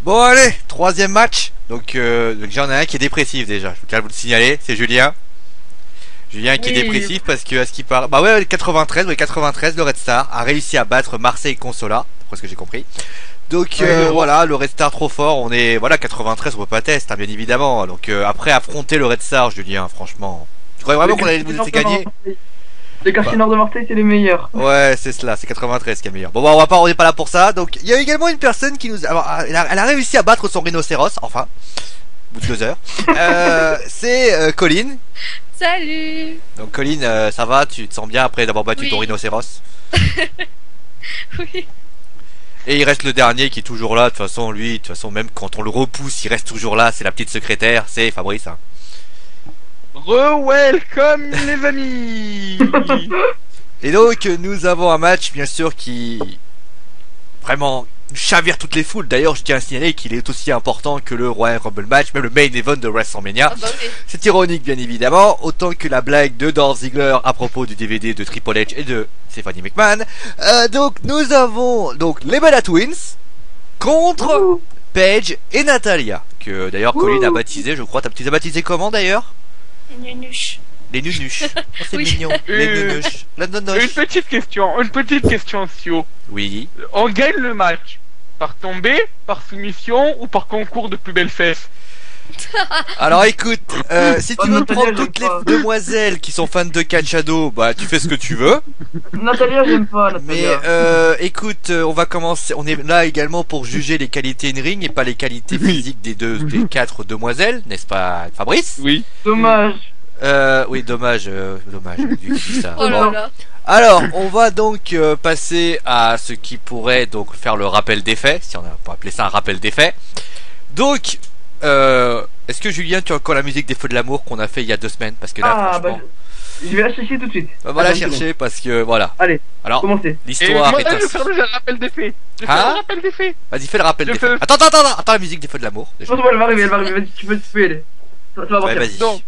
Bon allez, troisième match. Donc j'en ai un qui est dépressif déjà. Je tiens à vous le signaler, c'est Julien. Julien qui est dépressif parce que à ce qui parle, bah ouais, 93, le Red Star a réussi à battre Marseille Consola, d'après ce que j'ai compris. Donc voilà, le Red Star trop fort. On est voilà 93, on peut pas tester, hein, bien évidemment. Donc après affronter le Red Star, Julien, franchement, tu croyais vraiment qu'on allait vous laisser gagner? Les quartiers nord de Marseille, c'est les meilleurs. Ouais, c'est cela, c'est 93 qui est le meilleur. Bon, bah, on est pas là pour ça. Donc, il y a également une personne qui nous, alors, elle a réussi à battre son rhinocéros, enfin, au bout de 2 heures. C'est Colline. Salut. Donc, Colline, ça va? Tu te sens bien après d'avoir battu ton rhinocéros? Oui. Et il reste le dernier qui est toujours là. De toute façon, lui, de toute façon, même quand on le repousse, il reste toujours là. C'est la petite secrétaire, c'est Fabrice. Hein. Re-welcome les amis. Et donc nous avons un match bien sûr qui vraiment chavire toutes les foules. D'ailleurs je tiens à signaler qu'il est aussi important que le Royal Rumble match, même le main event de WrestleMania. Oui. C'est ironique bien évidemment, autant que la blague de Dolph Ziggler à propos du DVD de Triple H et de Stephanie McMahon. Donc nous avons donc les Bella Twins contre Paige et Natalia, que d'ailleurs Colin a baptisé, je crois. Tu les as baptisé comment d'ailleurs? Nunuche. Les nunuches. Oh, c'est Oui. mignon. Les nunuches. La nonoche. Une petite question, Sio. Oui. On gagne le match par tombée, par soumission ou par concours de plus belles fesses? Alors écoute, si tu veux Natalia, prendre j'aime toutes les pas. demoiselles qui sont fans de Cachado, bah tu fais ce que tu veux. Natalia, j'aime pas, Mais Natalia. écoute, on va commencer. On est là également pour juger les qualités in ring et pas les qualités physiques des 4 demoiselles, n'est-ce pas, Fabrice? Oui. Dommage. Oui, dommage, dommage. Vu qu'il dit ça. Oh Bon. là là. Alors, on va donc passer à ce qui pourrait donc faire le rappel des faits, si on peut appeler ça un rappel des faits. Donc, est-ce que Julien, tu as encore la musique des Feux de l'amour qu'on a fait il y a 2 semaines? Parce que là, Ah, franchement, je vais la chercher tout de suite. on va la Attends, c'est chercher parce que voilà. Allez, Alors, commencez. Et l'histoire moi, est je vais ainsi. faire le rappel des faits. Je vais Hein faire le rappel des faits. Vas-y, fais le rappel Je des fais- faits. Attends, la musique des Feux de l'amour. Je déjà. pense qu'elle va arriver, vas-y, tu peux y aller. Ça va Ouais, partir. vas-y. Donc,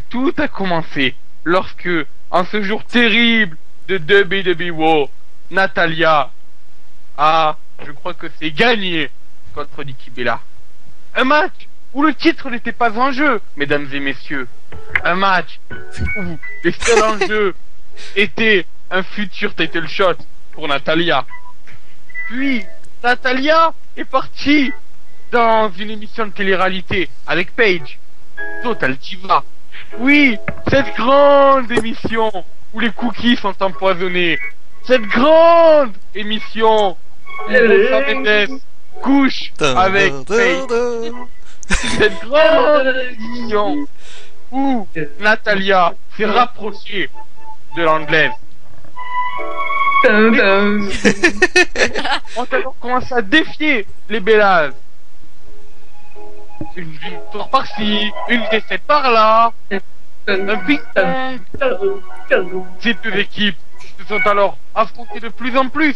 tout a commencé lorsque, en ce jour terrible de WWE, Natalia a, je crois que c'est gagné contre Nikki Bella. Un match où le titre n'était pas en jeu, mesdames et messieurs. Un match où les seuls enjeux étaient un futur title shot pour Natalia. Puis, Natalia est partie dans une émission de télé-réalité avec Paige. Total Diva. Oui, cette grande émission où les cookies sont empoisonnés. Cette grande émission où Rosa Mendes couche avec Paige. Cette grande émission où Natalia s'est rapprochée de l'anglaise. On a donc commencé à défier les Bellas. Une victoire par-ci, une défaite par-là, un ping-pong. Ces deux équipes se sont alors affrontées de plus en plus.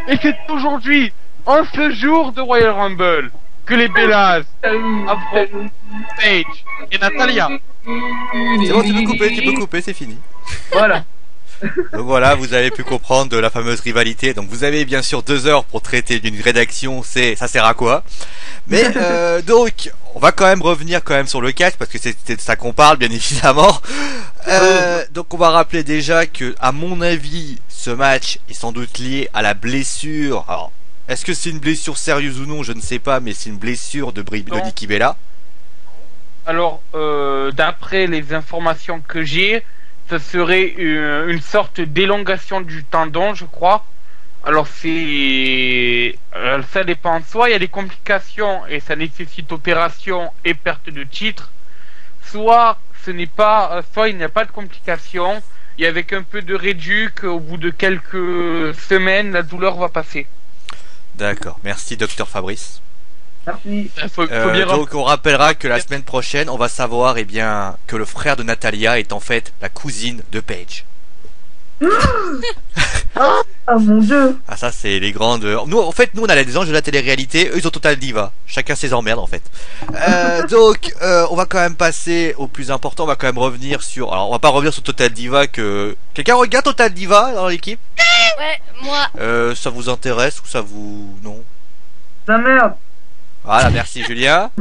Et c'est aujourd'hui, en ce jour de Royal Rumble, que les Bellas affrontent Paige et Natalia. C'est bon, tu peux couper, c'est fini. Voilà. Donc voilà, vous avez pu comprendre de la fameuse rivalité. Donc vous avez bien sûr 2 heures pour traiter d'une rédaction, ça sert à quoi? Mais donc, on va quand même revenir quand même sur le catch parce que c'est de ça qu'on parle bien évidemment. Donc on va rappeler déjà que, à mon avis, ce match est sans doute lié à la blessure. Alors, est-ce que c'est une blessure sérieuse ou non? Je ne sais pas, mais c'est une blessure de Nikki Bella. Alors, d'après les informations que j'ai, ce serait une sorte d'élongation du tendon, je crois. Alors ça dépend. Soit il y a des complications et ça nécessite opération et perte de titre, soit il n'y a pas de complications et avec un peu de réduc, au bout de quelques semaines, la douleur va passer. D'accord, merci docteur Fabrice. Merci. Faut bien Donc on rappellera que la semaine prochaine, on va savoir que le frère de Natalia est en fait la cousine de Paige. Ah mon dieu. Ah ça c'est les grandes. Nous en fait nous on a des anges de la télé-réalité, eux ils ont Total Diva. Chacun ses emmerdes en fait. Donc on va quand même passer au plus important. On va quand même revenir sur. Alors on va pas revenir sur Total Diva que quelqu'un regarde Total Diva dans l'équipe. Ouais, moi. Ça vous intéresse ou ça vous non? La merde. Voilà, merci Julien.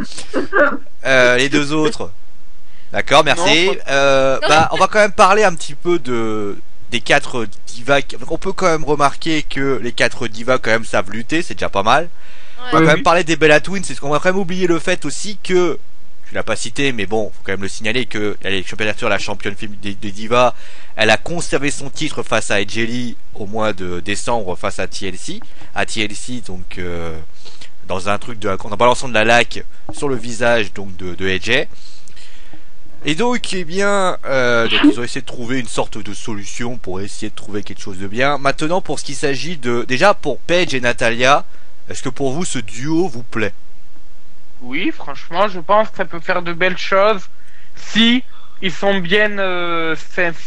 Les deux autres. D'accord, merci. Non, Bah, on va quand même parler un petit peu des quatre divas. On peut quand même remarquer que les quatre divas quand même savent lutter, c'est déjà pas mal. On va Ouais. quand même parler des Bella Twins, c'est ce qu'on va quand même oublier le fait aussi que, tu l'as pas cité, mais bon, faut quand même le signaler que elle est championne la championne des divas, elle a conservé son titre face à Edge Lee au mois de décembre face à TLC, donc dans un truc en balançant de la laque sur le visage donc de Edge. Et donc, eh bien, donc ils ont essayé de trouver une sorte de solution pour essayer de trouver quelque chose de bien. Maintenant, pour ce qui s'agit déjà pour Paige et Natalia, est-ce que pour vous ce duo vous plaît? Oui, franchement, je pense que ça peut faire de belles choses si ils sont bien,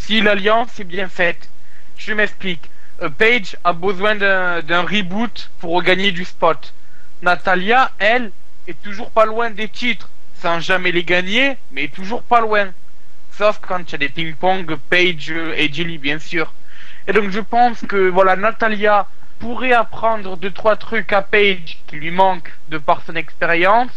si l'alliance est bien faite. Je m'explique. Paige a besoin d'un reboot pour regagner du spot. Natalia, elle, est toujours pas loin des titres, sans jamais les gagner, mais toujours pas loin. Sauf quand il y a des ping-pong, Paige et Jilly, bien sûr. Et donc je pense que voilà, Natalia pourrait apprendre 2-3 trucs à Paige qui lui manquent de par son expérience,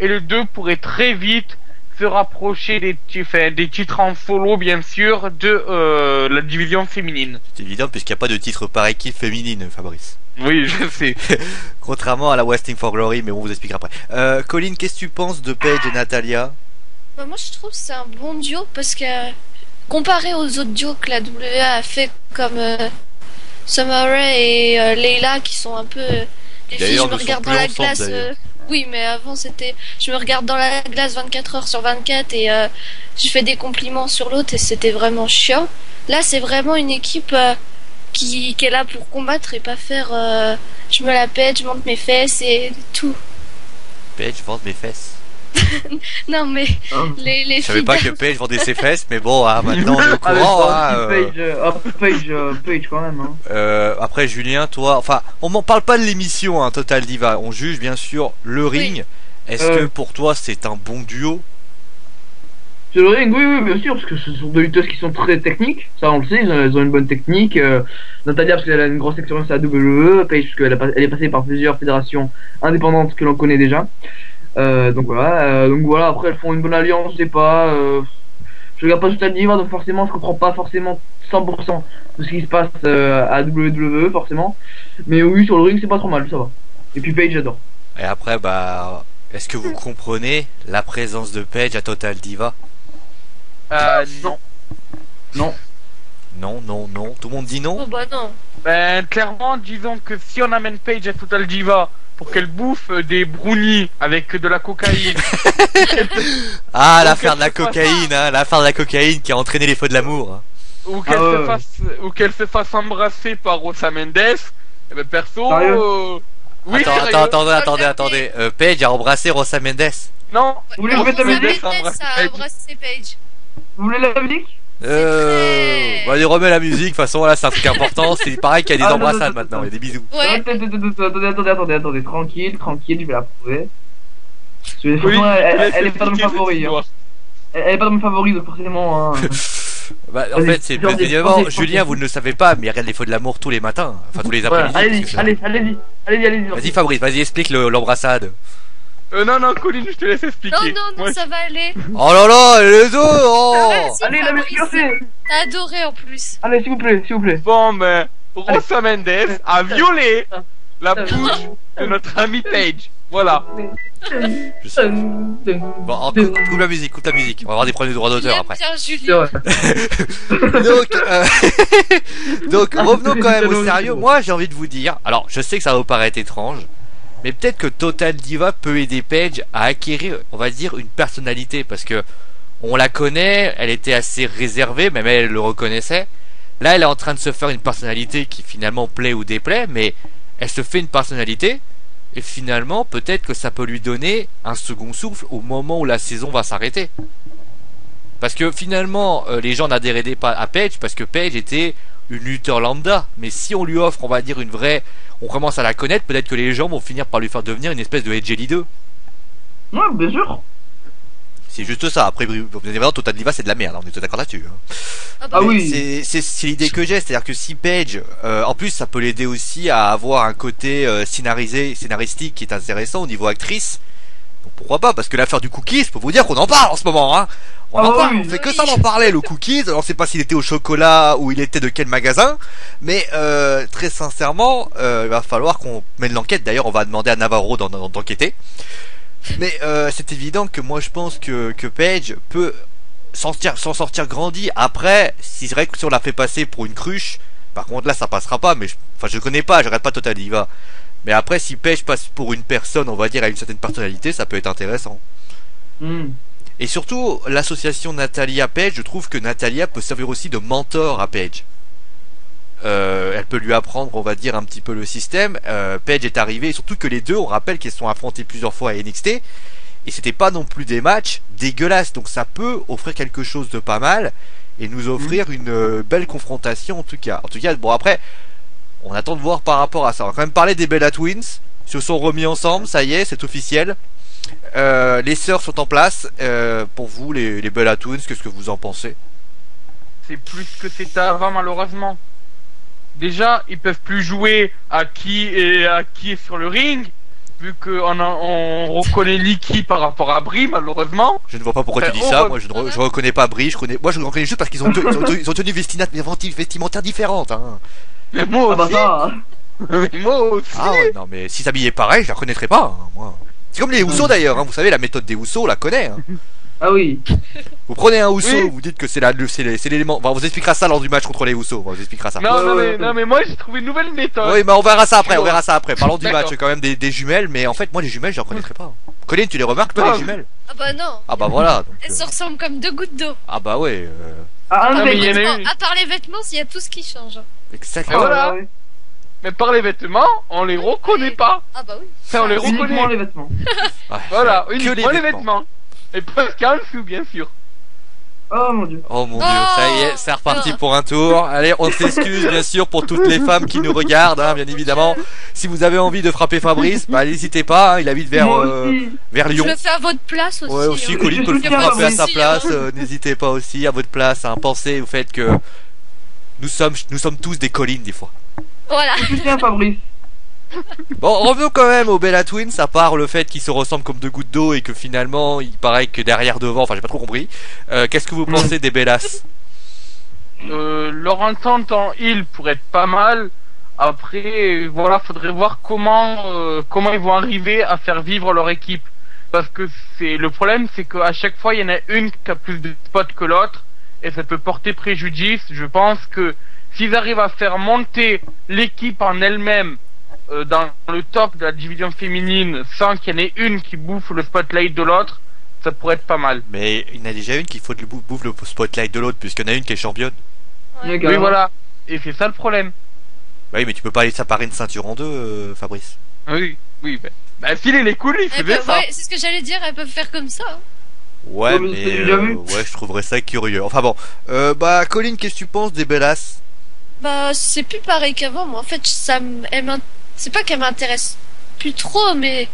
et les deux pourraient très vite se rapprocher des titres en solo, bien sûr, de la division féminine. C'est évident puisqu'il n'y a pas de titre par équipe féminine, Fabrice. Oui, je sais. Contrairement à la Wrestling for Glory, mais on vous expliquera après. Colin, qu'est-ce que tu penses de Paige et Natalia? Bah, moi, je trouve que c'est un bon duo parce que comparé aux autres duos que la WWE a fait comme Summer Rae et Leila qui sont un peu les filles, D'ailleurs, je me ne sont regarde plus dans la ensemble, glace. d'ailleurs. Oui, mais avant c'était, je me regarde dans la glace 24 heures sur 24 et je fais des compliments sur l'autre et c'était vraiment chiant. Là, c'est vraiment une équipe qui est là pour combattre et pas faire je me la pète, je monte mes fesses et tout. Paige vend mes fesses. Non mais Hein. les Je savais filles pas que Paige vendait ses fesses, mais bon, maintenant on est au Ah, mais courant. Page quand même. Hein. Après Julien, toi, enfin, on m'en parle pas de l'émission, hein, Total Diva. On juge bien sûr le ring. Est-ce que pour toi c'est un bon duo? Sur le ring, oui, bien sûr, parce que ce sont deux lutteuses qui sont très techniques, ça on le sait, elles ont une bonne technique. Natalia parce qu'elle a une grosse expérience à la WWE, Paige parce qu'elle est passée par plusieurs fédérations indépendantes que l'on connaît déjà. Donc voilà, après elles font une bonne alliance, je sais pas. Je regarde pas Total Diva, donc forcément je comprends pas forcément 100% de ce qui se passe à WWE forcément. Mais oui, sur le ring c'est pas trop mal, ça va. Et puis Paige j'adore. Et après, bah, est-ce que vous comprenez la présence de Paige à Total Diva? Non. Non. Non. Tout le monde dit non? Oh bah non. Ben, clairement, disons que si on amène Paige à Total Diva pour qu'elle bouffe des brownies avec de la cocaïne, Ah, Donc, l'affaire de la elle fait pas cocaïne, hein, l'affaire de la cocaïne qui a entraîné les feux de l'amour. ou qu'elle Ah ouais. ou qu'elle se fasse embrasser par Rosa Mendes, eh ben perso, Sérieux oui, sérieux. Attendez. Paige a embrassé Rosa Mendes. Non, Vous voulez que je mette la Rosa musique Mendes embrasse a Paige. embrassé Paige. Vous voulez la musique? très- Allez, remets la musique. De toute façon, là, c'est un truc important. C'est pareil qu'il y a des Ah, non, embrassades non, maintenant. Il y a des bisous. Ouais. Attendez, tranquille, je vais la prouver. oui, Franchement, elle est pas dans mes expliquer favoris. cette Hein. histoire. Elle est pas dans mes favoris, donc forcément. Hein. Bah, en Vas-y, fait, c'est genre des- évidemment, genre des- Julien, vous ne le savez pas, mais il regarde les feux de l'amour tous les matins. Enfin, tous les Voilà, après-midi. parce que allez-y, ça- allez-y. Vas-y, Fabrice, vas-y, explique l'embrassade. Non, Colin, je te laisse expliquer. Non, Moi, ça va aller. Oh là là, les deux, oh! Vas-y, Allez, la musique Fabrice, lancée. T'as adoré en plus. Allez, s'il vous plaît. Bon, ben, Rosa Mendes a violé la bouche de notre ami Paige. Voilà. Je sais. Bon, coupe la musique. On va avoir des problèmes de droits Il d'auteur aime après. bien C'est Julien. vrai. Donc revenons quand même au C'est sérieux. bon. Moi, j'ai envie de vous dire, alors je sais que ça va vous paraître étrange, mais peut-être que Total Diva peut aider Paige à acquérir, on va dire, une personnalité, parce que on la connaît, elle était assez réservée, même elle le reconnaissait. Là, elle est en train de se faire une personnalité qui finalement plaît ou déplaît, mais elle se fait une personnalité, et finalement, peut-être que ça peut lui donner un second souffle au moment où la saison va s'arrêter. Parce que finalement, les gens n'adhéraient pas à Paige parce que Paige était une lutteur lambda. Mais si on lui offre, on va dire, une vraie... On commence à la connaître, peut-être que les gens vont finir par lui faire devenir une espèce de Edge Lee 2. Ouais, bien sûr. C'est juste ça. Après, bien évidemment, Total Diva, c'est de la merde. On est tous d'accord là-dessus. Hein. Ah oui. C'est l'idée que j'ai. C'est-à-dire que si Paige, en plus, ça peut l'aider aussi à avoir un côté scénaristique qui est intéressant au niveau actrice. Donc pourquoi pas? Parce que l'affaire du cookies, je peux vous dire qu'on en parle en ce moment. Hein. On en parle. On fait que ça d'en parler. Le cookies. Alors, on sait pas s'il était au chocolat ou il était de quel magasin. Mais très sincèrement, il va falloir qu'on mène l'enquête. D'ailleurs, on va demander à Navarro d'enquêter. Mais c'est évident que moi je pense que Paige peut s'en sortir grandi. Après, c'est vrai que si on la fait passer pour une cruche, par contre là ça passera pas. Mais je connais pas, je regarde pas Total Diva. Mais après, si Paige passe pour une personne, on va dire à une certaine personnalité, ça peut être intéressant. Et surtout, l'association Natalia-Paige, je trouve que Natalia peut servir aussi de mentor à Paige. Elle peut lui apprendre, on va dire, un petit peu le système. Paige est arrivée, et surtout que les deux, on rappelle qu'ils se sont affrontés plusieurs fois à NXT, et c'était pas non plus des matchs dégueulasses, donc ça peut offrir quelque chose de pas mal, et nous offrir une belle confrontation en tout cas. En tout cas, bon après, on attend de voir par rapport à ça. On va quand même parler des Bella Twins, ils se sont remis ensemble, ça y est, c'est officiel. Les sœurs sont en place. Pour vous, les Bella Twins, qu'est-ce que vous en pensez? C'est plus que c'était avant, malheureusement. Déjà, ils peuvent plus jouer à qui est sur le ring, vu qu'on reconnaît Nikki par rapport à Brie, malheureusement. Je ne vois pas pourquoi tu dis ça. Moi, je reconnais pas Brie. Je reconnais juste parce qu'ils ont tenu vestimentaires différentes. Hein. Mais moi aussi. Mais moi aussi. Ah ouais, non, mais si s'habillaient pareil, je la reconnaîtrais pas. Hein, moi. C'est comme les Housseaux d'ailleurs. Hein. Vous savez, la méthode des Housseaux, on la connaît. Hein. Ah oui. Vous prenez un Housseau, vous dites que c'est l'élément. Enfin, on vous expliquera ça lors du match contre les Housseaux. On vous expliquera ça. Non, mais moi j'ai trouvé une nouvelle méthode. Oui, mais on verra ça après. Parlons du match quand même des jumelles. Mais en fait, moi les jumelles, je les reconnaîtrais pas. Colin, tu les remarques toi les jumelles? Ah bah non. Ah bah voilà. Donc, elles se ressemblent comme deux gouttes d'eau. Ah bah ouais. À part les vêtements, il y a tout ce qui change. Exactement. Voilà. Mais par les vêtements, on les reconnaît pas. Ah bah oui. Ça, on les reconnaît. Uniquement les vêtements. Voilà, uniquement les vêtements. Et presque en dessous, bien sûr. Oh mon dieu. Oh mon dieu, ça y est, c'est reparti pour un tour. Allez, on s'excuse bien sûr pour toutes les femmes qui nous regardent, hein, bien évidemment. Si vous avez envie de frapper Fabrice, bah n'hésitez pas, hein, il habite vers Lyon. Je le fais à votre place aussi. Ouais, aussi, hein. Colin peut le faire frapper à sa place. Hein. N'hésitez pas aussi à votre place. Hein, pensez au fait que nous sommes tous des Colin des fois. Voilà. Je soutiens Fabrice. Bon, revenons quand même aux Bella Twins, à part le fait qu'ils se ressemblent comme deux gouttes d'eau et que finalement, il paraît que derrière devant, enfin j'ai pas trop compris. Qu'est-ce que vous pensez des Bellas? Leur entente en heal pourrait être pas mal. Après, voilà, faudrait voir comment ils vont arriver à faire vivre leur équipe. Parce que le problème, c'est qu'à chaque fois, il y en a une qui a plus de spots que l'autre, et ça peut porter préjudice. Je pense que s'ils arrivent à faire monter l'équipe en elle-même, dans le top de la division féminine, sans qu'il y en ait une qui bouffe le spotlight de l'autre, ça pourrait être pas mal. Mais il y en a déjà une qui bouffe le spotlight de l'autre, puisqu'il y en a une qui est championne. Ouais. Oui, voilà. Et c'est ça le problème. Bah oui, mais tu peux pas aller séparer une ceinture en deux, Fabrice. Oui. Bah filer les coulisses, c'est bien ça. Ouais, c'est ce que j'allais dire, elles peuvent faire comme ça. Hein. Ouais, mais mais déjà vu. ouais, je trouverais ça curieux. Enfin bon, bah Colin, qu'est-ce que tu penses des Bellas? Bah c'est plus pareil qu'avant, moi en fait c'est pas qu'elles m'intéressent plus trop, mais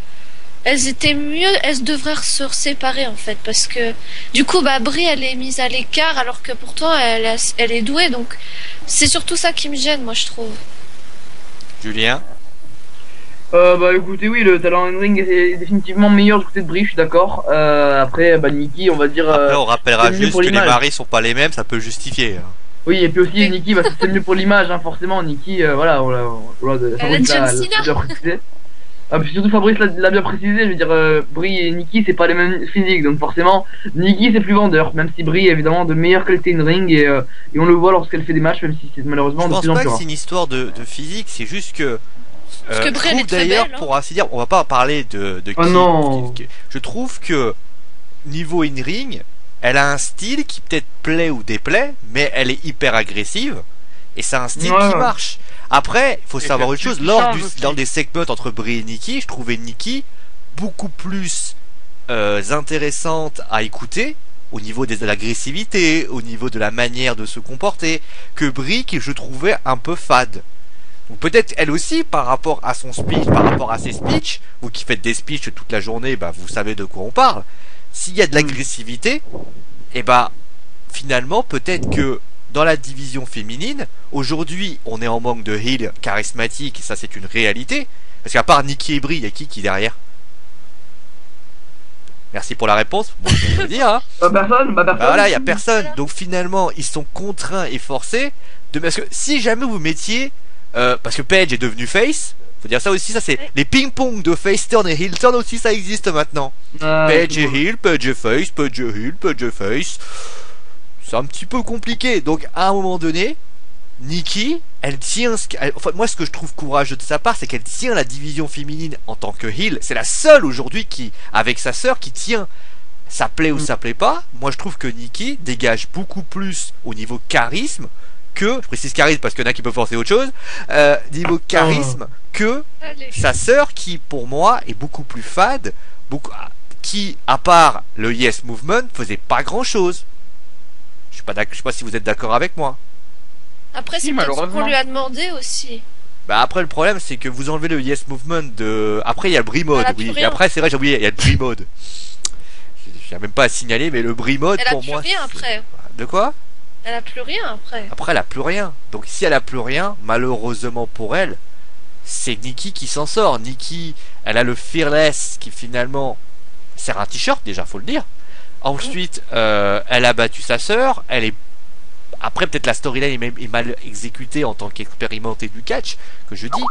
elles étaient mieux, elles devraient se séparer en fait, parce que du coup bah Brie elle est mise à l'écart alors que pourtant elle est douée, donc c'est surtout ça qui me gêne, moi je trouve. Julien? Bah écoutez, oui, le talent in ring est définitivement meilleur du côté de Brie, je suis d'accord. Après, bah Nikki, on va dire. Après, on rappellera juste que les l'image. maris sont pas les mêmes, ça peut justifier. Hein. Oui, et puis aussi Nikki, bah c'est mieux pour l'image, hein, forcément. Nikki, voilà, Fabrice l'a bien précisé. Ah, puis surtout Fabrice l'a bien précisé, je veux dire, Brie et Nikki, c'est pas les mêmes physiques, donc forcément, Nikki c'est plus vendeur, même si Brie est évidemment de meilleure qualité in ring, et on le voit lorsqu'elle fait des matchs, même si c'est malheureusement de plus en plus rare. Je pense pas que c'est une histoire de physique, c'est juste que. Parce que je Brie, elle est trouve très d'ailleurs, belle, hein. pour ainsi dire, on va pas parler de Oh non. Je trouve que niveau in ring, elle a un style qui peut-être plaît ou déplaît, mais elle est hyper agressive et c'est un style qui marche. Après, il faut savoir une chose, lors des segments entre Brie et Nikki, je trouvais Nikki beaucoup plus intéressante à écouter au niveau de l'agressivité, au niveau de la manière de se comporter, que Brie qui je trouvais un peu fade. Donc peut-être elle aussi par rapport à son speech, par rapport à ses speeches, vous qui faites des speeches toute la journée, bah vous savez de quoi on parle. s'il y a de l'agressivité, et bah finalement peut-être que dans la division féminine, aujourd'hui on est en manque de heel charismatique, ça c'est une réalité. Parce qu'à part Nikki et Brie, il y a qui est derrière? Merci pour la réponse. Bon, je peux le dire. Hein. Personne. Bah voilà, il y a personne. Donc finalement, ils sont contraints et forcés de. Parce que si jamais vous mettiez, parce que Paige est devenu face, faut dire ça aussi. Ça c'est les ping-pong de face turn et heel turn aussi, ça existe maintenant. Paige est heel, Paige est face, Paige est heel, Paige est face. C'est un petit peu compliqué. Donc à un moment donné, Nikki, elle tient enfin, moi ce que je trouve courageux de sa part, c'est qu'elle tient la division féminine en tant que heel. C'est la seule aujourd'hui qui, avec sa sœur, qui tient. Ça plaît ou ça plaît pas. Moi je trouve que Nikki dégage beaucoup plus au niveau charisme que, je précise charisme parce qu'il y en a qui peuvent penser autre chose, niveau charisme que sa sœur qui pour moi est beaucoup plus fade, qui à part le Yes Movement faisait pas grand chose. Je sais pas si vous êtes d'accord avec moi. Après, c'est peut-être ce qu'on lui a demandé aussi. Bah après le problème c'est que vous enlevez le Yes Movement de. Après il y a le Brie Mode, oui. Et après c'est vrai, j'ai oublié, il y a le Brie Mode. J'ai même pas à signaler, mais le Brie Mode pour moi. Elle a plus rien après. De quoi? Elle a plus rien après. Après elle a plus rien. Donc si elle a plus rien, malheureusement pour elle, c'est Nikki qui s'en sort. Nikki, elle a le Fearless qui finalement sert un t-shirt déjà, faut le dire. Ensuite, elle a battu sa sœur. Elle est après peut-être la storyline est mal exécutée en tant qu'expérimentée du catch que je dis,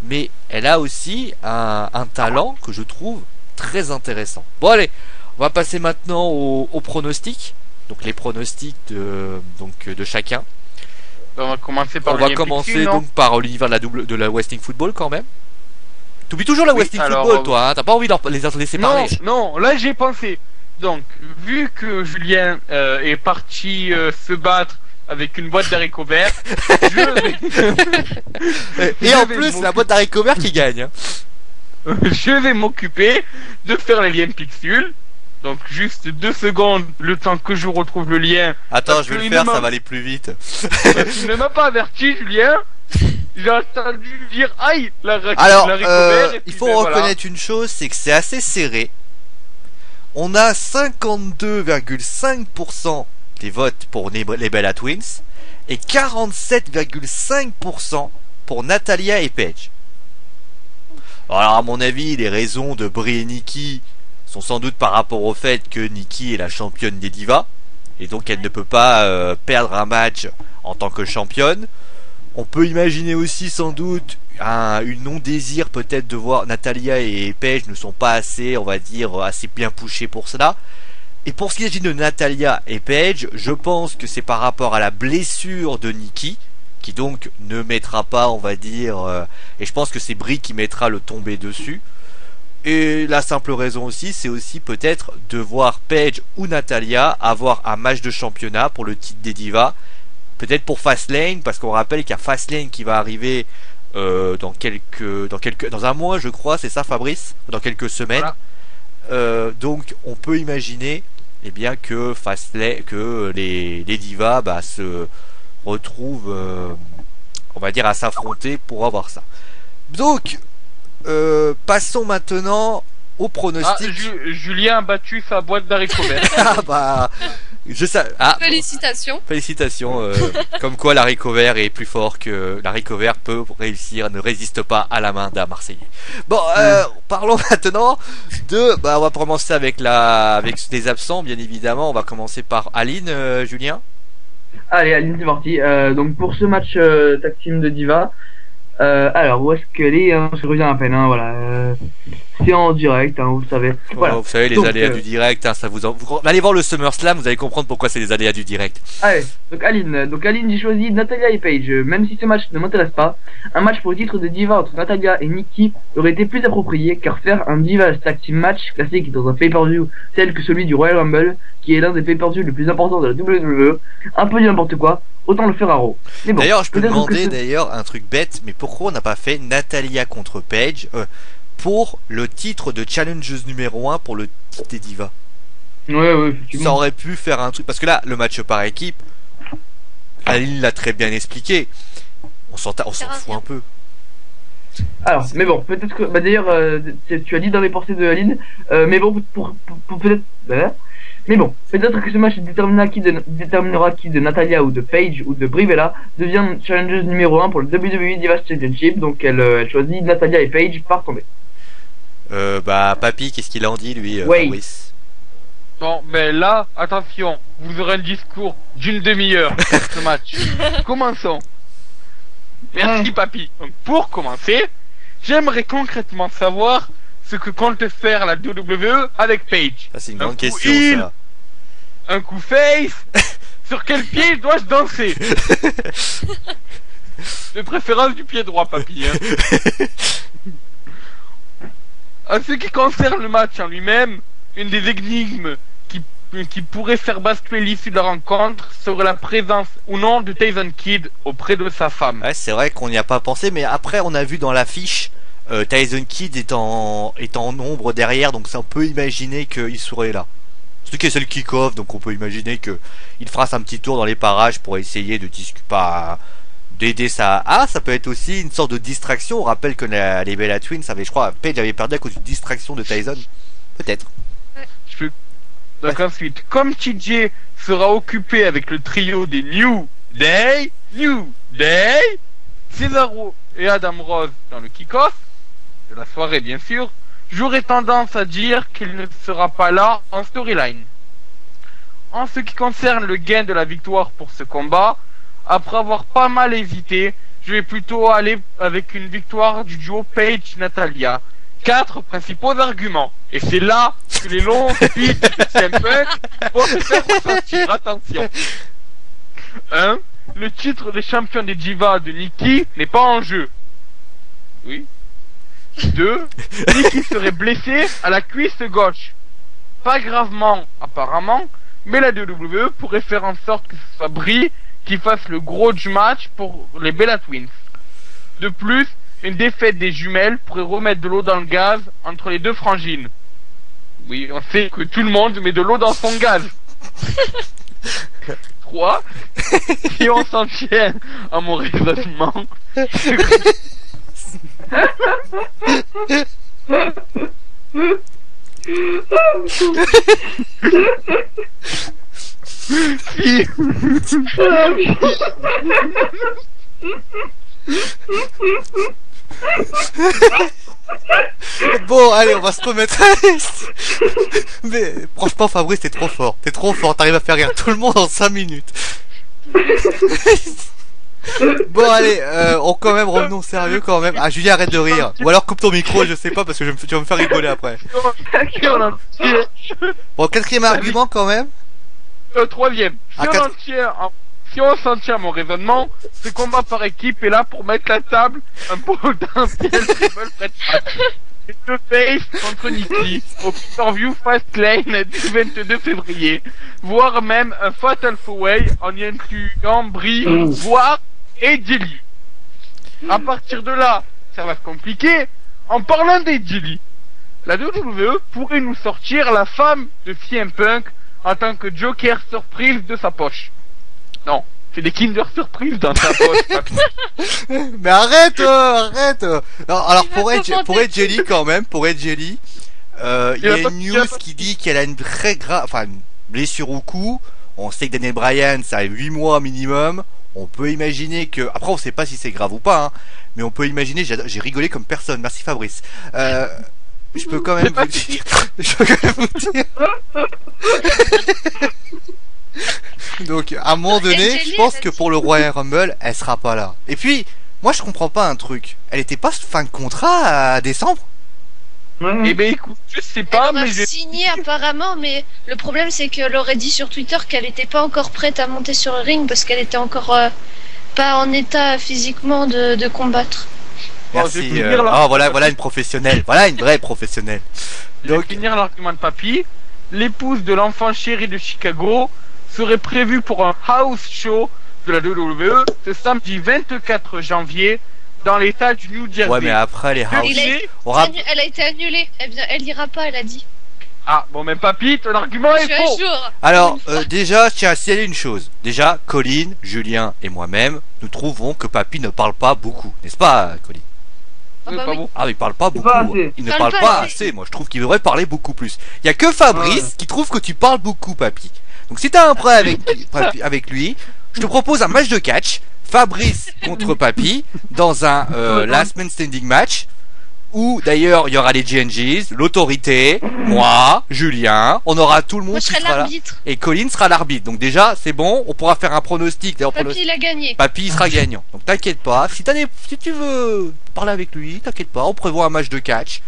mais elle a aussi un talent que je trouve très intéressant. Bon allez, on va passer maintenant au pronostic. Donc les pronostics de chacun. On va commencer par par l'univers de la Wrestling Football quand même. T'oublies toujours la Wrestling Football toi, hein, t'as pas envie de les laisser parler. Non, là j'ai pensé. Donc, vu que Julien est parti se battre avec une boîte d'haricots verts, et en plus, la boîte d'haricots verts qui gagne. Hein. Je vais m'occuper de faire les liens pixels. Donc, juste 2 secondes, le temps que je retrouve le lien. Attends, je vais le faire, ça va aller plus vite. Tu ne m'as pas averti, Julien. J'ai entendu dire aïe, alors, il faut reconnaître une chose, c'est que c'est assez serré. On a 52,5% des votes pour les Bella Twins et 47,5% pour Natalya et Paige. Alors à mon avis, les raisons de Brie et Nikki sont sans doute par rapport au fait que Nikki est la championne des divas et donc elle ne peut pas perdre un match en tant que championne. On peut imaginer aussi sans doute une non-désir peut-être de voir Natalya et Paige ne sont pas assez, on va dire, assez bien pushés pour cela. Et pour ce qui est de Natalya et Paige, je pense que c'est par rapport à la blessure de Nikki, qui donc ne mettra pas, on va dire, et je pense que c'est Brie qui mettra le tombé dessus. Et la simple raison aussi, c'est aussi peut-être de voir Paige ou Natalya avoir un match de championnat pour le titre des divas. Peut-être pour Fastlane, parce qu'on rappelle qu'il y a Fastlane qui va arriver dans un mois, je crois, c'est ça, Fabrice, dans quelques semaines. Voilà. Donc, on peut imaginer, eh bien, que les divas, se retrouvent, on va dire, à s'affronter pour avoir ça. Donc, passons maintenant au pronostic. Julien a battu sa boîte d'haricots verts. Félicitations. Félicitations. Comme quoi l'haricot vert est plus fort que l'haricot vert peut réussir, ne résiste pas à la main d'un Marseillais. Bon, parlons maintenant on va commencer avec les absents, bien évidemment. On va commencer par Aline, Julien. Allez, Aline, c'est parti. Donc pour ce match tag team de Diva, alors où est-ce qu'elle est, hein, je reviens à peine, hein, voilà. C'est en direct, hein, vous savez. Voilà. Vous savez, les aléas du direct, hein, vous allez voir le SummerSlam, vous allez comprendre pourquoi c'est les aléas du direct. Allez, donc Aline, j'ai choisi Natalya et Paige. Même si ce match ne m'intéresse pas, un match pour le titre de Diva entre Natalya et Nikki aurait été plus approprié, car faire un Diva Tag Team match classique dans un pay-per-view tel que celui du Royal Rumble, qui est l'un des pay-per-view les plus importants de la WWE, un peu du n'importe quoi, autant le faire à Raw. Mais bon, d'ailleurs, je peux demander un truc bête, mais pourquoi on n'a pas fait Natalya contre Paige pour le titre de challengeuse numéro 1 pour le titre des divas? Ouais, effectivement. Ça aurait pu faire un truc, parce que là, le match par équipe, Aline l'a très bien expliqué, on s'en fout un peu. Alors, mais bon, peut-être que, bah d'ailleurs, tu as dit dans les pensées de Aline, mais bon, pour peut-être, voilà. Mais bon, peut-être que ce match déterminera qui de Natalia ou de Paige ou de Brivella devient challengeuse numéro 1 pour le WWE Divas Championship, donc elle choisit Natalia et Paige par tomber. Bah, Papy, qu'est-ce qu'il en dit, lui, Ouais. Fabrice? Bon, mais là, attention, vous aurez un discours d'une demi-heure pour ce match. Commençons. Merci, papy. Donc, pour commencer, j'aimerais concrètement savoir ce que compte faire la WWE avec Paige. Ça, c'est une Un grande coup question, heel, ça. un coup face. Sur quel pied dois-je danser? De préférence du pied droit, papy. Hein. En ce qui concerne le match en lui-même, une des énigmes qui pourrait faire basculer l'issue de la rencontre serait la présence ou non de Tyson Kidd auprès de sa femme. Ouais, c'est vrai qu'on n'y a pas pensé, mais après, on a vu dans l'affiche, Tyson Kidd est en ombre derrière, donc on peut imaginer qu'il serait là. Surtout que c'est le kick-off, donc on peut imaginer que il fera un petit tour dans les parages pour essayer de d'aider ça. Ah, ça peut être aussi une sorte de distraction. On rappelle que les Bella Twins avaient, je crois, Paige avait perdu à cause d'une distraction de Tyson. Peut-être. Donc ensuite, comme TJ sera occupé avec le trio des New Day, Cesaro et Adam Rose dans le kick-off de la soirée bien sûr, j'aurais tendance à dire qu'il ne sera pas là en storyline. En ce qui concerne le gain de la victoire pour ce combat, après avoir pas mal hésité, je vais plutôt aller avec une victoire du duo Paige-Natalia. 4 principaux arguments. Et c'est là que les longs speeches de CM Punk vont se faire ressentir. Attention. 1. Le titre de champion des Divas de Nikki n'est pas en jeu. Oui. 2. Nikki serait blessée à la cuisse gauche. Pas gravement, apparemment, mais la WWE pourrait faire en sorte que ce soit Brie qui fasse le gros du match pour les Bella Twins. De plus, une défaite des jumelles pourrait remettre de l'eau dans le gaz entre les deux frangines. Oui, on sait que tout le monde met de l'eau dans son gaz. 3. Si on s'en tient à mon raisonnement, si... Bon, allez, on va se remettre. Mais franchement, Fabrice, t'es trop fort. T'es trop fort. T'arrives à faire rire tout le monde en 5 minutes. Bon, allez, on quand même revenons sérieux quand même. Ah, Julien, arrête de rire. Ou alors coupe ton micro, je sais pas, parce que tu vas me faire rigoler après. Bon, quatrième argument quand même. Troisième. Ah, Si on s'en tient à mon raisonnement, ce combat par équipe est là pour mettre la table un potentiel triple threat match. Le face contre Nikki au pay-per-view Fastlane du 22 février, voire même un Fatal 4-Way en y incluant Brie, voire et Jelly. À partir de là, ça va se compliquer. En parlant des Jelly, la WWE pourrait nous sortir la femme de CM Punk en tant que Joker surprise de sa poche. Non, c'est des Kinder Surprise dans sa poche. Mais arrête, arrête. Non, alors pour être Jelly quand même, pour être Jelly, il y a une news qui dit qu'elle a une très grave, enfin une blessure au cou. On sait que Daniel Bryan, ça a 8 mois minimum. On peut imaginer que, après on sait pas si c'est grave ou pas, hein, mais on peut imaginer. J'ai rigolé comme personne. Merci Fabrice. Je peux quand même vous dire. Je peux quand même vous dire. Donc à un moment donné, je pense que pour le Royal Rumble, elle sera pas là. Et puis, moi je comprends pas un truc. Elle était pas fin de contrat à décembre? Eh ben écoute, je sais pas, Elle mais va signer apparemment, mais le problème c'est qu'elle aurait dit sur Twitter qu'elle était pas encore prête à monter sur le ring parce qu'elle était encore pas en état physiquement de combattre. Merci. Oh voilà une professionnelle. Voilà une vraie professionnelle. Donc, pour finir l'argument de papy, l'épouse de l'enfant chéri de Chicago serait prévue pour un house show de la WWE ce samedi 24 janvier dans l'état du New Jersey. Ouais, mais après les house, Elle a été annulée. Elle ira pas, elle a dit. Ah bon, mais papy, ton argument est faux. Alors déjà, je tiens à signaler une chose. Déjà, Colline, Julien et moi-même, nous trouvons que papy ne parle pas beaucoup, n'est-ce pas, Colline? Ah bah pas oui. beaucoup. Ah, il parle pas beaucoup. Pas assez. Il ne Parle parle pas pas assez. assez. Moi, je trouve qu'il devrait parler beaucoup plus. Il y a que Fabrice Ouais. qui trouve que tu parles beaucoup, papy. Donc, si t'as un problème avec lui, je te propose un match de catch. Fabrice contre Papy dans un last man standing match où d'ailleurs il y aura les GNGs, l'autorité, moi, Julien, on aura tout le monde Moi, je qui serai sera là l'arbitre. et Colin sera l'arbitre. Donc déjà c'est bon, on pourra faire un pronostic. D'ailleurs, Papy, il a gagné. Papy il sera gagnant. Donc t'inquiète pas, si tu veux parler avec lui, t'inquiète pas, on prévoit un match de catch.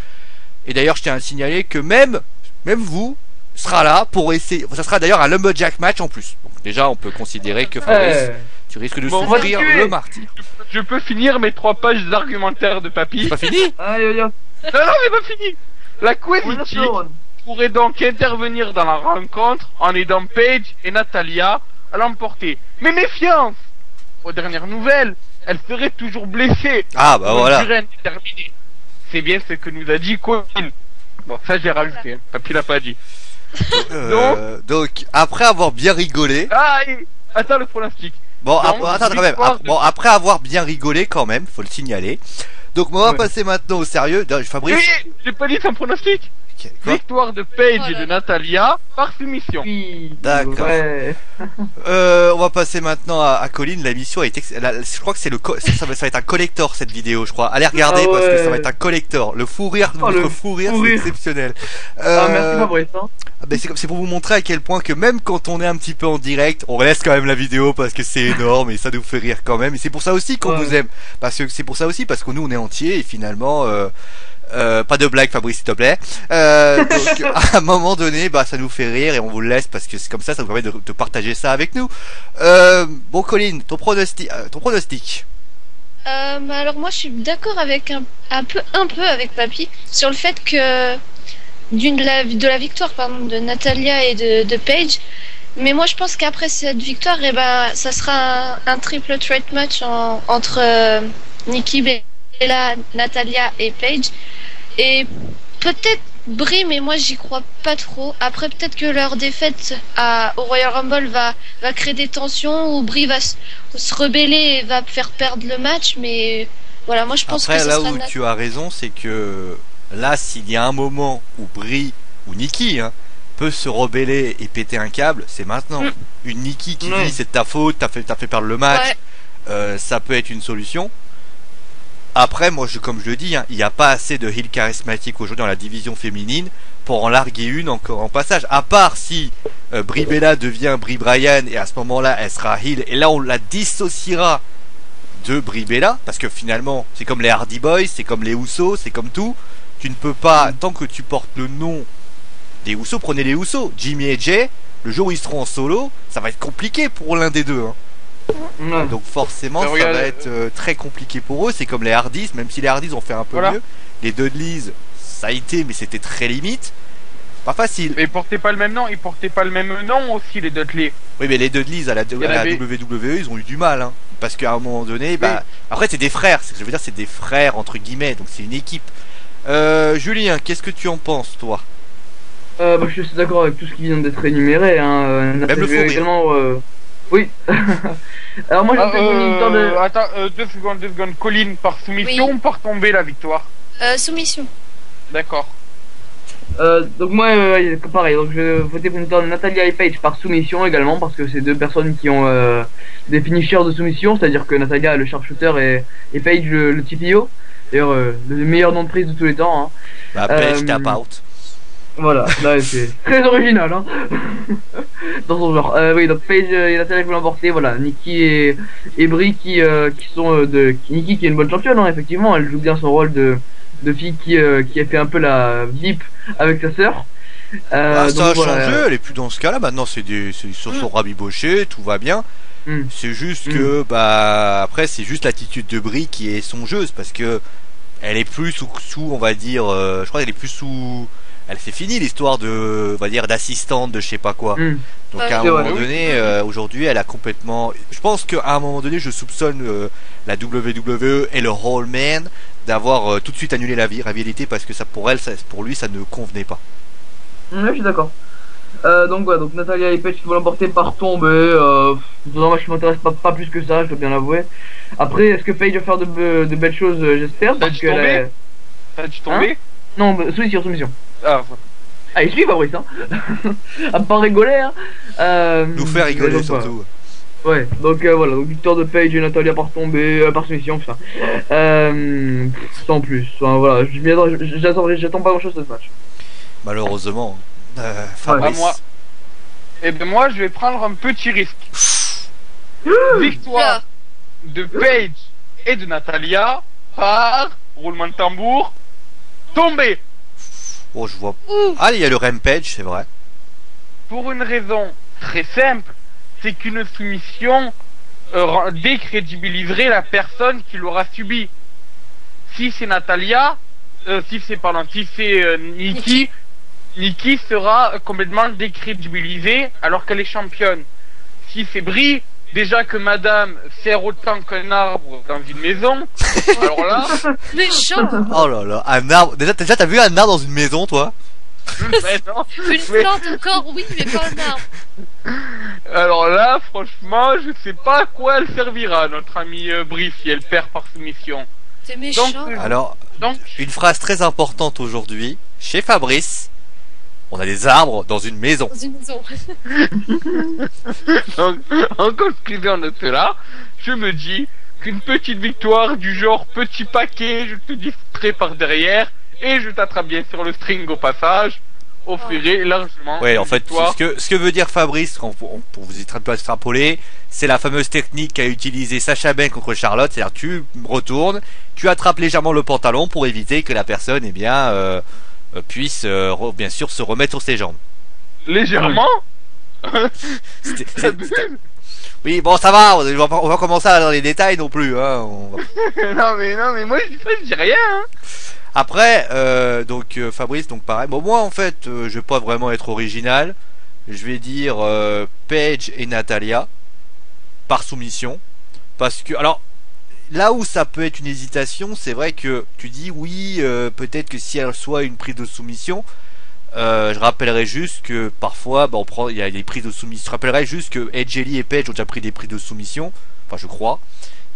Et d'ailleurs je tiens à signaler que même vous sera là pour essayer. Ça sera d'ailleurs un lumberjack match en plus. Donc déjà on peut considérer que Fabrice, tu risques de Bon, souffrir on va te tuer. le martyr. Je peux finir mes 3 pages d'argumentaire de Papy. C'est pas fini? Aïe, aïe, aïe. Non, c'est pas fini. La On est Quality sur- pourrait donc intervenir dans la rencontre en aidant Paige et Natalia à l'emporter. Mais méfiance! Aux dernières nouvelles, elle serait toujours blessée. Ah bah pour une voilà. durée indéterminée. C'est bien ce que nous a dit Colin. Bon, ça j'ai rajouté. Hein. Papy l'a pas dit. Donc après avoir bien rigolé, Ah, et... attends le pronostic. bon Donc, attends quand même, victoire de- bon après avoir bien rigolé quand même, faut le signaler. Donc on va Ouais. passer maintenant au sérieux. Fabrice, Oui, j'ai pas dit son pronostic. quoi Victoire de Paige Oh et là de là. Natalia par soumission. Oui. D'accord. Ouais. On va passer maintenant à Colin. La mission est je crois que c'est ça va être un collector cette vidéo, je crois. Allez regarder Ah parce que ça va ouais. être un collector. Le fou rire, Oh, le notre fou rire, fou c'est rire. exceptionnel. Ah, merci Fabrice. Hein. C'est pour vous montrer à quel point que même quand on est un petit peu en direct, on laisse quand même la vidéo parce que c'est énorme et ça nous fait rire quand même. Et c'est pour ça aussi qu'on Ouais. vous aime. Parce que c'est pour ça aussi parce que nous on est entiers et finalement pas de blague Fabrice s'il te plaît. Donc à un moment donné, bah ça nous fait rire et on vous le laisse parce que c'est comme ça nous permet de partager ça avec nous. Bon Colin, ton pronostic. Bah alors moi je suis d'accord avec un peu avec Papy sur le fait que de la victoire pardon de Natalia et de Paige, mais moi je pense qu'après cette victoire ça sera un triple threat match entre Nikki Bella, Natalia et Paige, et peut-être Brie, mais moi j'y crois pas trop. Après peut-être que leur défaite au Royal Rumble va créer des tensions, où Brie va se rebeller et va faire perdre le match, mais voilà, moi je pense Après que ce là sera où tu as raison, c'est que là s'il y a un moment où Brie ou Nikki peut se rebeller et péter un câble, c'est maintenant. Une Nikki qui Ouais. dit c'est de ta faute, t'as fait perdre le match, ça peut être une solution. Après, moi, comme je le dis, il n'y a pas assez de heel charismatique aujourd'hui dans la division féminine pour en larguer une encore en passage. À part si Brie Bella devient Brie Bryan et à ce moment-là, elle sera heel et là, on la dissociera de Brie Bella parce que finalement, c'est comme les Hardy Boys, c'est comme les Usos, c'est comme tout. Tu ne peux pas, tant que tu portes le nom des Usos, prenez les Usos. Jimmy et Jay, le jour où ils seront en solo, ça va être compliqué pour l'un des deux. Hein. Ouais. Donc forcément, Mais ça regarde, va être très compliqué pour eux. C'est comme les Hardys, même si les Hardys ont fait un peu Voilà. mieux. Les Dudleys, ça a été, mais c'était très limite. Pas facile. Mais ils portaient pas le même nom, aussi les Dudley. Oui, mais les Dudleys à la y en avait- WWE, ils ont eu du mal. Hein, parce qu'à un moment donné, bah, après c'est des frères. Je veux dire, c'est des frères entre guillemets. Donc c'est une équipe. Julien, qu'est-ce que tu en penses, toi? Bah, je suis d'accord avec tout ce qui vient d'être énuméré. Hein. Même le fou rire. également. Oui. Alors moi, je vais faire une histoire de. Attends, 2 secondes. Colin, par soumission Oui. ou par tomber la victoire? Soumission. D'accord. Donc moi, pareil. Donc je vais voter pour une histoire de Natalia et Paige par soumission également, parce que c'est deux personnes qui ont des finishers de soumission, c'est-à-dire que Natalia le sharpshooter et Paige le TPO. D'ailleurs, le meilleur nom de prise de tous les temps. Hein. Bah, Page tap out. Voilà, là c'est très original hein. Dans son genre. Oui, donc Paige et Natalia vont l'emporter, voilà. Nikki et Brie qui sont Nikki qui est une bonne championne, hein, effectivement, elle joue bien son rôle de fille qui a fait un peu la VIP avec sa sœur. Ah, ça a donc, voilà. changé, elle est plus dans ce cas-là. Maintenant, ils se sont rabibochés, tout va bien. Mm. C'est juste que, bah, après, c'est juste l'attitude de Brie qui est songeuse parce que elle est plus sous on va dire, je crois qu'elle est plus sous. C'est fini l'histoire de, on va dire, d'assistante de je sais pas quoi. Mm. Donc Ouais, à un c'est moment vrai. donné, aujourd'hui, elle a complètement. Je pense qu'à un moment donné, je soupçonne la WWE et le Hall Man d'avoir tout de suite annulé la rivalité parce que ça pour lui ça ne convenait pas. Ouais, je suis d'accord. Donc voilà, donc Natalia et Paige qui vont l'emporter par tombée. C'est un match qui m'intéresse pas plus que ça, je dois bien l'avouer. Après, est-ce que Paige va faire de belles choses? J'espère. T'as dû tomber? T'as dû tomber? Non, soumission, soumission. Ah, voilà. Ah, il suit Fabrice, hein. À pas rigoler, hein. Nous faire rigoler donc, surtout. Ouais, donc voilà, donc victoire de Paige et Natalia par tombée, par soumission, putain. Sans plus. Enfin, voilà, j'attends pas grand chose de ce match. Malheureusement. Fabrice. Moi, je vais prendre un petit risque. Victoire de Paige et de Natalia par roulement de tambour tombé. Oh, je vois. Ah, il y a le Rampage, c'est vrai. Pour une raison très simple, c'est qu'une soumission décrédibiliserait la personne qui l'aura subie. Si c'est Natalia, si c'est Nikki sera complètement décrédibilisée alors qu'elle est championne. Si c'est Brie, déjà que madame sert autant qu'un arbre dans une maison, alors là... Méchant. Oh là là, un arbre. Déjà t'as vu un arbre dans une maison, toi? Une plante encore, oui, mais pas un arbre. Alors là, franchement, je sais pas à quoi elle servira, notre amie Brie, si elle perd par soumission. C'est méchant. Alors, une phrase très importante aujourd'hui, chez Fabrice, on a des arbres dans une maison. Dans une maison. Donc, en conclusion de cela, je me dis qu'une petite victoire du genre petit paquet, je te distrais par derrière et je t'attrape bien sur le string au passage, offrirait largement. Ouais, en fait, victoire. ce que veut dire Fabrice, pour vous extrapoler, c'est la fameuse technique qu'a utilisée Sacha Banks contre Charlotte, c'est-à-dire tu retournes, tu attrapes légèrement le pantalon pour éviter que la personne, eh bien, puisse bien sûr se remettre sur ses jambes. Légèrement. Oui, bon, ça va, on va commencer à dans les détails non plus, hein. non mais moi je dis rien. Hein. Après, Fabrice, donc pareil. Bon, moi en fait, je vais pas vraiment être original. Je vais dire Paige et Natalia par soumission, parce que alors là où ça peut être une hésitation, c'est vrai que tu dis oui, peut-être que si elle soit une prise de soumission, je rappellerai juste que parfois, il y a des prises de soumission. Je rappellerai juste que Edge et Paige ont déjà pris des prises de soumission, enfin je crois,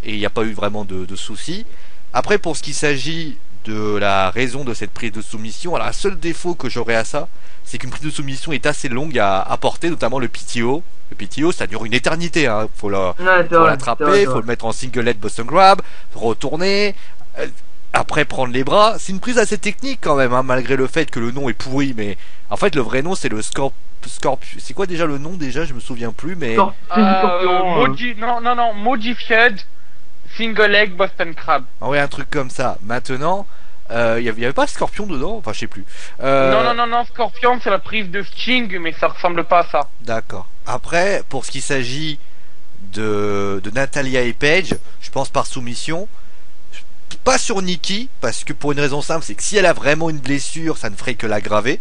et il n'y a pas eu vraiment de soucis. Après, pour ce qui s'agit de la raison de cette prise de soumission, alors un seul défaut que j'aurais à ça, c'est qu'une prise de soumission est assez longue à apporter, notamment le PTO. Le PTO, ça dure une éternité, hein. Faut l'attraper, faut le mettre en single leg Boston Grab, retourner, après prendre les bras. C'est une prise assez technique quand même, hein, malgré le fait que le nom est pourri, mais en fait le vrai nom c'est le Scorpion. C'est quoi déjà le nom déjà? Je me souviens plus, mais Modified Single Leg Boston Crab. Ah ouais, un truc comme ça. Maintenant, il y avait pas Scorpion dedans, enfin je sais plus. Non, Scorpion c'est la prise de Sting, mais ça ressemble pas à ça. D'accord. Après, pour ce qui s'agit de Natalia et Paige, je pense par soumission. Pas sur Nikki, parce que pour une raison simple, c'est que si elle a vraiment une blessure, ça ne ferait que l'aggraver.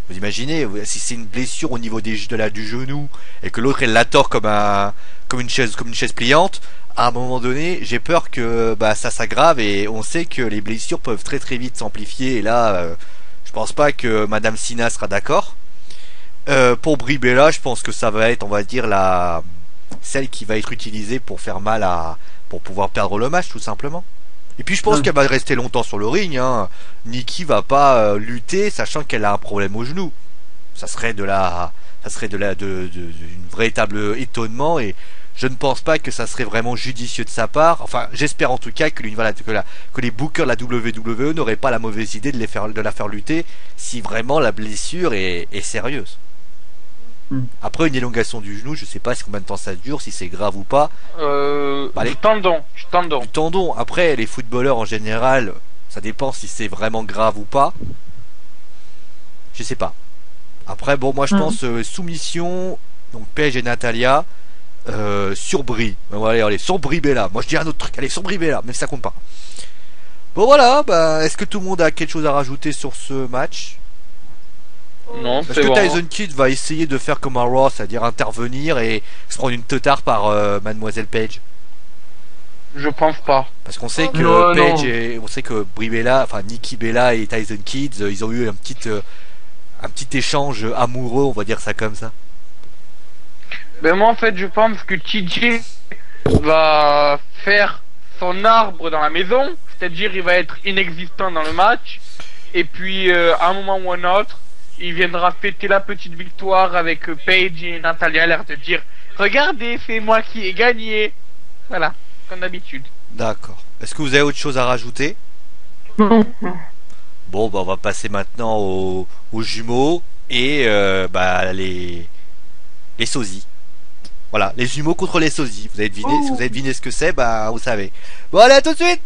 Vous imaginez, si c'est une blessure au niveau du genou, et que l'autre elle la tord comme une chaise pliante, à un moment donné, j'ai peur que ça s'aggrave, et on sait que les blessures peuvent très très vite s'amplifier, et là, je pense pas que Madame Sina sera d'accord. Pour Brie Bella, je pense que ça va être, on va dire, celle qui va être utilisée pour faire mal pour pouvoir perdre le match, tout simplement. Et puis je pense qu'elle va rester longtemps sur le ring, hein. Nikki va pas lutter sachant qu'elle a un problème au genou. Ça serait d'une véritable étonnement, et je ne pense pas que ça serait vraiment judicieux de sa part. Enfin, j'espère en tout cas que les bookers de la WWE n'auraient pas la mauvaise idée de la faire lutter si vraiment la blessure est sérieuse. Après, une élongation du genou, je sais pas combien de temps ça dure, si c'est grave ou pas. Du tendon. Du tendon. Après, les footballeurs en général, ça dépend si c'est vraiment grave ou pas. Je sais pas. Après, bon, moi je pense soumission, donc Paige et Natalia, sur Brie. Allez, sur Brie Bella. Moi je dis un autre truc, allez, sur Brie Bella, mais ça compte pas. Bon voilà, est-ce que tout le monde a quelque chose à rajouter sur ce match? Non, Est-ce c'est que bon. Tyson Kidd va essayer de faire comme un Raw, c'est-à-dire intervenir et se prendre une teutard par Mademoiselle Paige? Je pense pas. Parce qu'on sait que Non. on sait que Brie Bella, enfin Nikki Bella et Tyson Kidd, ils ont eu un un petit échange amoureux, on va dire ça comme ça. Ben moi en fait je pense que TJ va faire son arbre dans la maison, c'est-à-dire il va être inexistant dans le match, et puis à un moment ou un autre, il viendra fêter la petite victoire avec Paige et Natalia, l'air de dire regardez, c'est moi qui ai gagné. Voilà, comme d'habitude. D'accord. Est-ce que vous avez autre chose à rajouter? Non. Bon, bah on va passer maintenant aux jumeaux et les sosies. Voilà, les jumeaux contre les sosies. Vous avez deviné, si vous avez deviné ce que c'est, bah vous savez. Bon allez, à tout de suite.